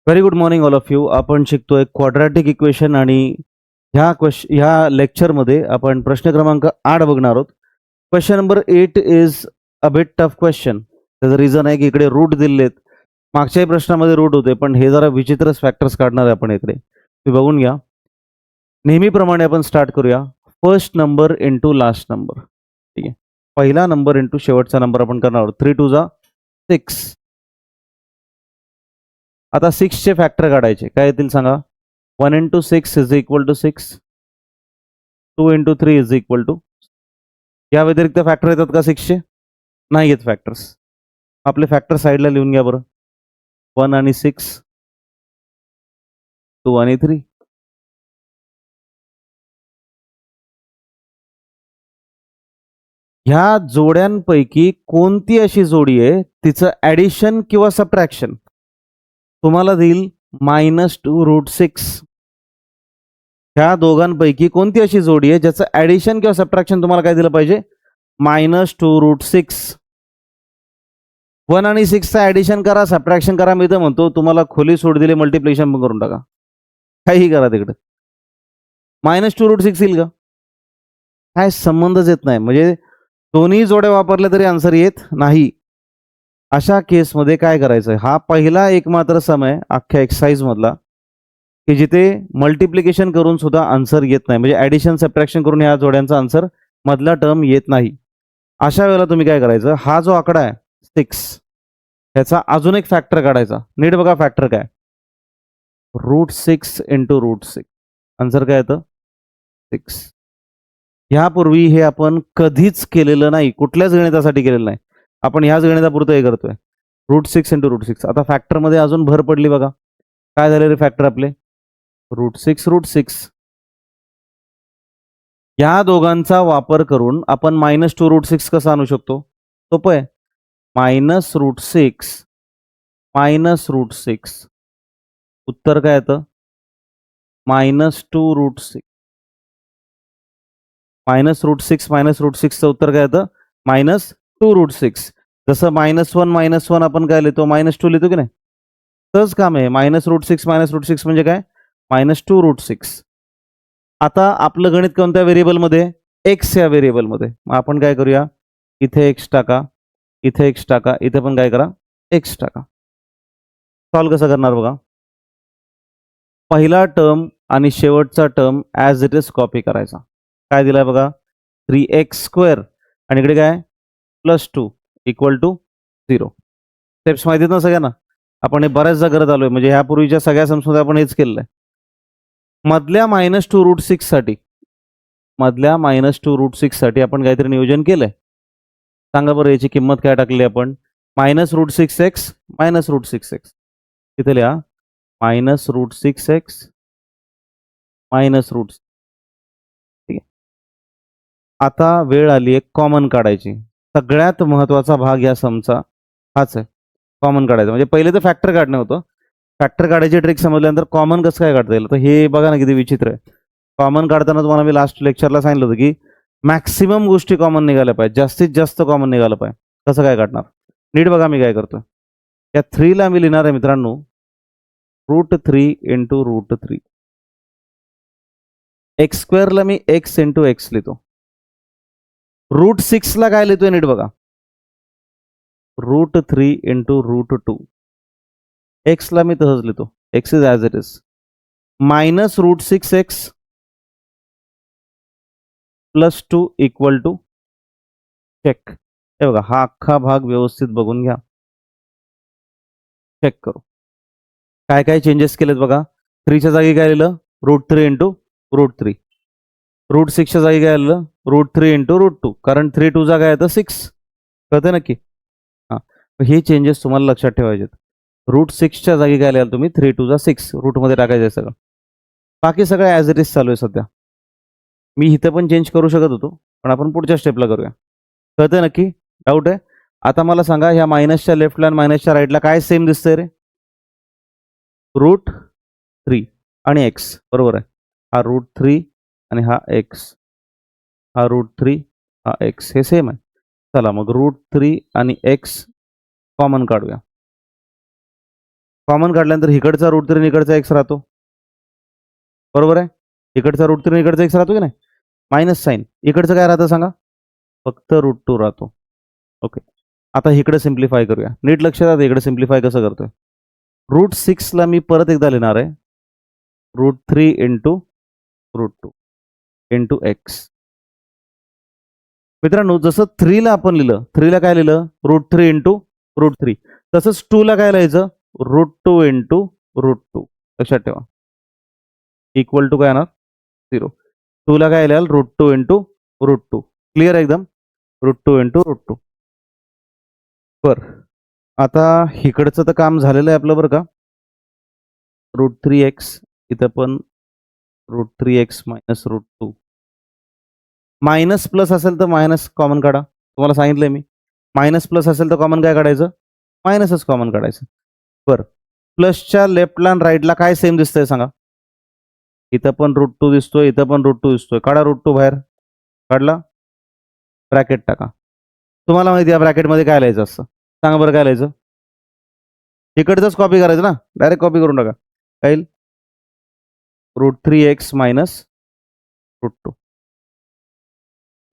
Very good morning all of you. आपण शिकतोय quadratic equation आणि ह्या लेक्चरमध्ये आपण प्रश्न क्रमांक 8 बघणार आहोत. Question number 8 is a bit tough question. त्याचं रिझन आहे की इकडे रूट दिलेत. मागच्याही प्रश्नामध्ये रूट होते, पण हे जरा विचित्रच फॅक्टर्स काढणार आहे आपण इकडे. तुम्ही बघून घ्या. नेहमीप्रमाणे आपण स्टार्ट करूया. First number into last number. ठीक आहे. पहिला नंबर इंटू शेवटचा नंबर आपण करणार आहोत. 3 2 जा 6. आता 6चे फॅक्टर काढायचे. काय येतील सांगा? 1 into 6 is equal to 6. 2 into 3 is equal to. या व्यतिरिक्त फॅक्टर येतात का 6चे? नाही येत फॅक्टर्स. आपले फॅक्टर साईडला लिहून घ्या बरं. 1 आणि 6, 2 आणि 3. ह्या जोड्यांपैकी कोणती अशी जोडी आहे तिचं ऍडिशन किंवा सबट्रॅक्शन तुम्हाला देईल -2√6. ह्या दोघांपैकी कोणती अशी जोडी आहे ज्याचं ऍडिशन किंवा सबट्रॅक्शन तुम्हाला काय दिलं पाहिजे? -2√6. 1 आणि 6चा ऍडिशन करा, सबट्रॅक्शन करा. मी तर म्हणतो तुम्हाला खोली सोड दिली, मल्टिप्लिकेशन पण करून टाका. काहीही करा तिकडे. -2√6 येईल का? काय संबंधच येत नाही. म्हणजे दोन्ही जोड्या वापरल्या तरी आन्सर येत नाही. अशा केसमध्ये काय करायचं? हा पहिला एकमात्र सम आहे अख्ख्या एक्सरसाइज मधला की जिथे मल्टिप्लिकेशन करून सुद्धा आन्सर येत नाही. म्हणजे ऍडिशन सबट्रॅक्शन करून या जोड्यांचा आन्सर मधला टर्म येत नाही. अशा वेळेला तुम्ही काय करायचं? हा जो आकडा आहे 6, त्याचा अजून एक फॅक्टर काढायचा. नीट बघा फॅक्टर काय? √6 इंटू √6. आन्सर काय येतं? 6. ह्यापूर्वी हे आपण कधीच केलेलं नाही, कुठल्याच गणितासाठी केलेलं नाही. आपण ह्याच गणितापुरतं हे करतोय. √6 इंटू √6. आता फॅक्टरमध्ये अजून भर पडली बघा. काय झाले रे फॅक्टर आपले? √6 या दोघांचा वापर करून आपण -2√6 कसं आणू शकतो? सोपं आहे. -√6 -√6. उत्तर काय येतं? -2√6. -√6 -√6चं उत्तर काय येतं? -2√6. जसं -1 आपण काय लिहितो? -2 लिहितो की नाही? तसंच काम आहे. -√6 -√6 म्हणजे काय? -2√6. आता आपलं गणित कोणत्या व्हेरिएबलमध्ये? एक्स या व्हेरिएबलमध्ये. मग आपण काय करूया? इथे एक्स टाका, इथे एक्स टाका, इथे पण काय करा? एक्स टाका. सॉल्व्ह कसं करणार बघा. पहिला टर्म आणि शेवटचा term as it is copy करायचा. काय दिलाय बघा? 3x² आणि इकडे काय? +2 = 0. स्टेप्स माहिती आहेत ना सगळ्यांना? आपण हे बऱ्याचदा करत आलोय. म्हणजे ह्यापूर्वीच्या सगळ्या सम्समध्ये आपण हेच केलेलं आहे. मधल्या -2√6 साठी आपण काहीतरी नियोजन केलंय. सांगा बरं याची किंमत काय टाकली आपण? -√6x -√6x. इथे लिहा -√6x -√6. ठीक आहे. आता वेळ आली आहे कॉमन काढायची. सगळ्यात महत्वाचा भाग या समचा हाच आहे, कॉमन काढायचं. म्हणजे पहिले तर फॅक्टर काढणं होतं. फॅक्टर काढायची ट्रिक समजल्यानंतर कॉमन कसं काय काढता येईल? तर हे बघा ना किती विचित्र आहे. कॉमन काढताना तुम्हाला मी लास्ट लेक्चरला सांगितलं होतं की मॅक्सिमम गोष्टी कॉमन निघाल्या पाहिजे, जास्तीत जास्त कॉमन निघालं पाहिजे. कसं काय काढणार? नीट बघा मी काय करतोय. या 3 ला मी लिहिणार आहे मित्रांनो √3 इंटू √3. x² ला मी x इंटू x लिहितो. √6 ला काय लिहितोय नीट बघा. √3 इंटू √2. x ला मी तसंच लिहितो. x is as it is. -√6x +2 = check. हे बघा हा अख्खा भाग व्यवस्थित बघून घ्या. चेक करू. काय काय चेंजेस केलेत बघा. 3च्या जागी काय लिहिलं? √3 इंटू √3. √6च्या जागी काय लिहिलं? √3 इंटू √2. कारण 3 2 जा काय येतं? 6. कळतं नक्की? हां. हे चेंजेस तुम्हाला लक्षात ठेवायचे. √6च्या जागी काय लिहाल तुम्ही? 3 2 जा 6. रूटमध्ये टाकायचं आहे सगळं. बाकी सगळं ॲज इट इज चालू आहे सध्या. मी इथं पण चेंज करू शकत होतो, पण आपण पुढच्या स्टेपला करूया. कळतंय नक्की? डाऊट आहे? आता मला सांगा ह्या मायनसच्या लेफ्टला आणि मायनसच्या राईटला काय सेम दिसतंय रे? √3 आणि x बरोबर आहे. हा √3 आणि हा x. हा √3 हा x हे सेम आहे. चला मग √3 आणि x कॉमन काढूया. कॉमन काढल्यानंतर इकडचा रूट 3 इकडचा एक्स राहतो, बरोबर आहे. इकडचा रूट 3 इकडचा एक्स राहतो की नाही. मायनस साईन इकडचं काय राहतं सांगा, फक्त रूट 2 राहतो. ओके, आता इकडे सिम्प्लिफाय करूया. नीट लक्षात इकडे सिम्प्लिफाय कसं करतोय. रूट 6ला मी परत एकदा लिहिणार आहे, root 3 into root 2 into x. मित्रांनो, जसं 3ला आपण लिहिलं, 3ला काय लिहिलं, रूट 3 इंटू रूट 3, तसंच 2ला काय लिहायचं, रूट 2 इंटू रूट 2. लक्षात ठेवा, इक्वल टू काय येणार, 0. 2ला काय लिहाल, रूट 2 इंटू रूट 2. क्लिअर एकदम, रूट 2 इंटू रूट 2. बरं, आता इकडचं तर काम झालेलं आहे आपलं बरं का. रूट 3x इथं पण root 3x minus root 2. Minus plus असेल तर मायनस कॉमन काढा. तुम्हाला सांगितलंय मी, मायनस प्लस असेल तर कॉमन काय काढायचं, मायनसच कॉमन काढायचं. बरं, प्लसच्या लेफ्टला आणि राईटला काय सेम दिसतंय सांगा. इथं पण रूट 2 दिसतोय, इथं पण रूट 2 दिसतोय. काढा रूट 2 बाहेर, काढला, ब्रॅकेट टाका. तुम्हाला माहिती आहे ब्रॅकेटमध्ये काय लिहायचं असतं, सांगा बरं काय लिहायचं. इकडचंच कॉपी करायचं ना, डायरेक्ट कॉपी करून टाका. काय root 3x minus root 2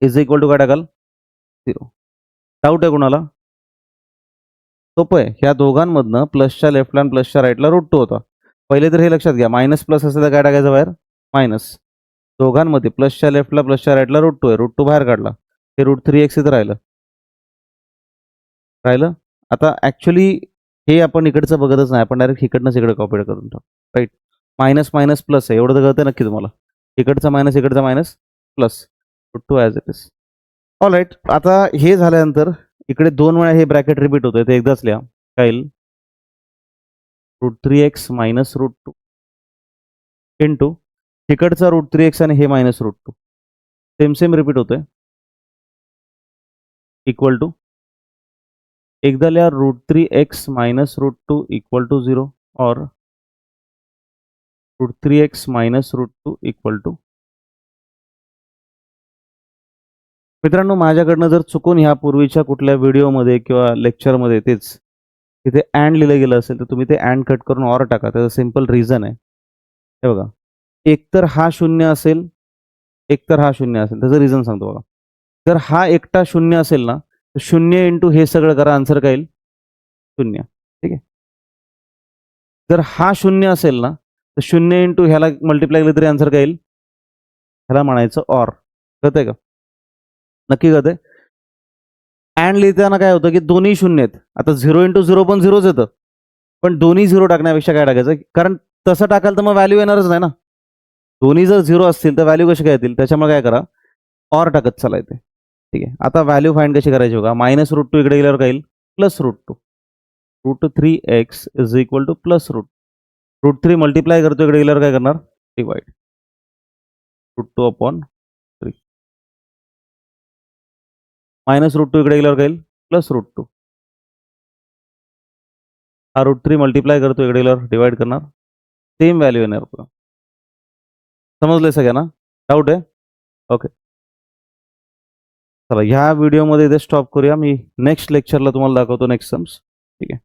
is equal to काय टाकाल, 0. डाऊट आहे कोणाला, सोपं आहे. ह्या दोघांमधनं प्लसच्या लेफ्टला आणि प्लसच्या राईटला रूट 2 होता. पहिले तर हे लक्षात घ्या, मायनस प्लस असेल तर काय टाकायचं बाहेर, मायनस. दोघांमध्ये प्लसच्या लेफ्टला प्लसच्या राईटला रूट 2 आहे, रूट 2 बाहेर काढला, हे रूट 3x इथं राहिलं. आता ॲक्च्युली हे आपण इकडचं बघतच नाही, आपण डायरेक्ट इकडनंच इकडे कॉपी करून टाकू, राईट. मायनस मायनस प्लस आहे, एवढं तर कळतं नक्की तुम्हाला. इकडचा minus plus root 2 as it is. All right, आता हे झाल्यानंतर इकडे 2 वेळा हे ब्रॅकेट रिपीट होतंय, ते एकदाच लिहा. काय येईल, root 3x minus root 2 into इकडचा रूट 3x आणि हे minus root 2 same same repeat होतोय, इक्वल टू एकदा लिहा root 3x minus root 2 equal to 0 और root 3x minus root 2 equal to. मित्रांनो, माझ्याकडनं जर चुकून ह्या पूर्वीच्या कुठल्या व्हिडिओमध्ये किंवा लेक्चरमध्ये तेच तिथे अँड लिहिलं गेलं असेल तर तुम्ही ते अँड कट करून ऑर टाका. त्याचं सिम्पल रिझन आहे, हे बघा, एकतर हा 0 असेल, एकतर हा 0 असेल. त्याचं रिझन सांगतो बघा. जर हा एकटा 0 असेल ना, तर 0 इंटू हे सगळं करा, आन्सर काय येईल, 0. ठीक आहे. जर हा 0 असेल ना, तर 0 इंटू ह्याला मल्टिप्लाय केलं तरी आन्सर काय येईल, ह्याला म्हणायचं ऑर. कळतंय का, नक्की कळतंय. अँड लिहिताना काय होतं की दोन्ही 0 आहेत. आता 0 इंटू 0 पण 0च येतं, पण दोन्ही 0 टाकण्यापेक्षा काय टाकायचं, कारण तसं टाकाल तर मग व्हॅल्यू येणारच नाही ना. दोन्ही जर 0 असतील तर व्हॅल्यू कशी काय येतील, त्याच्यामुळे काय करा, ऑर टाकत चला येते. ठीक आहे. आता व्हॅल्यू फाइंड कशी करायची बघा. मायनस रूट 2 इकडे गेल्यावर काय येईल, plus root 2. Root 3x is equal to plus root 3 multiply करतो, इकडे गेल्यावर काय करणार, divide root 2 upon 3. Minus root 2 इकडे गेल्यावर काय येईल, प्लस रूट 2. हा रूट 3 मल्टिप्लाय करतो, इकडे गेल्यावर डिवाइड करणार, सेम व्हॅल्यू येणार. समजलंय सगळ्यांना, डाऊट आहे, ओके. चला ह्या व्हिडिओमध्ये इथे स्टॉप करूया. मी नेक्स्ट लेक्चरला तुम्हाला दाखवतो नेक्स्ट सम्स. ठीक आहे.